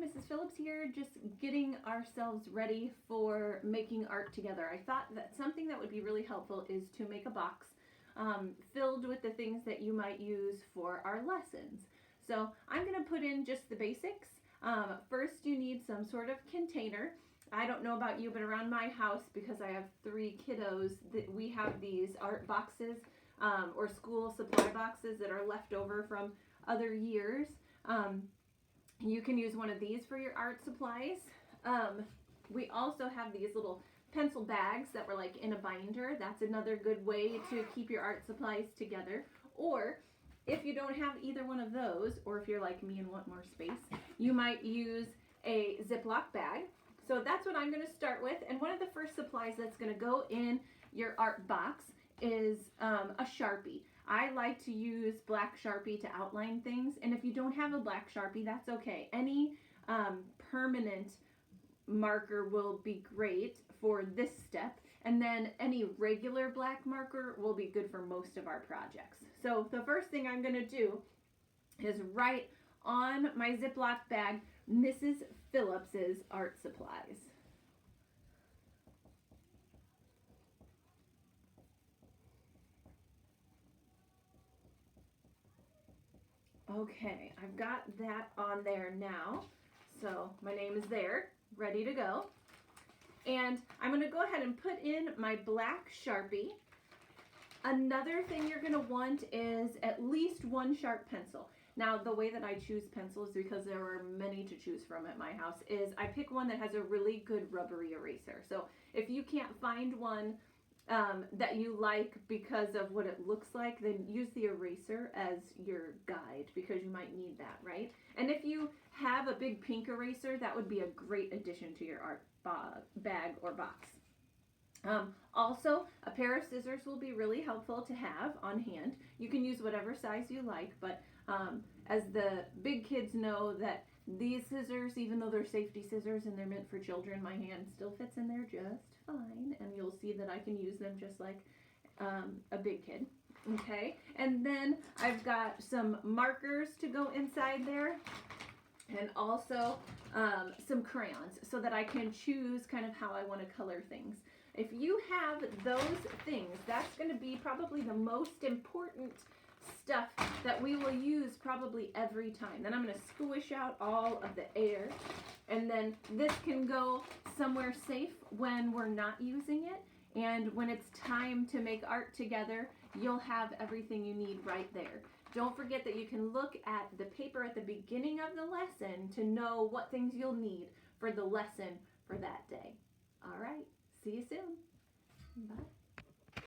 Mrs. Phillips here, just getting ourselves ready for making art together. I thought that something that would be really helpful is to make a box filled with the things that you might use for our lessons. So I'm going to put in just the basics. First, you need some sort of container. I don't know about you, but around my house, because I have 3 kiddos, we have these art boxes or school supply boxes that are left over from other years. You can use one of these for your art supplies. We also have these little pencil bags that were like in a binder. That's another good way to keep your art supplies together. Or if you don't have either one of those, or if you're like me and want more space, you might use a Ziploc bag. So that's what I'm going to start with. And one of the first supplies that's going to go in your art box is a Sharpie. I like to use black Sharpie to outline things, and if you don't have a black Sharpie, that's okay. Any permanent marker will be great for this step, and then any regular black marker will be good for most of our projects. So the first thing I'm going to do is write on my Ziploc bag, Mrs. Phillips's art supplies. Okay, I've got that on there now. So my name is there, ready to go. And I'm going to go ahead and put in my black Sharpie. Another thing you're going to want is at least one sharp pencil. Now, the way that I choose pencils, because there are many to choose from at my house, is I pick one that has a really good rubbery eraser. So if you can't find one that you like because of what it looks like, then use the eraser as your guide, because you might need that, right? And if you have a big pink eraser, that would be a great addition to your art bag or box. Also, a pair of scissors will be really helpful to have on hand. You can use whatever size you like, but as the big kids know that these scissors, even though they're safety scissors and they're meant for children, my hand still fits in there just fine, and you'll see that I can use them just like a big kid. Okay, and then I've got some markers to go inside there, and also some crayons so that I can choose kind of how I want to color things. If you have those things, that's going to be probably the most important stuff that we will use probably every time. Then I'm going to squish out all of the air, and then this can go somewhere safe when we're not using it, and when it's time to make art together, you'll have everything you need right there. Don't forget that you can look at the paper at the beginning of the lesson to know what things you'll need for the lesson for that day. All right, see you soon. Bye.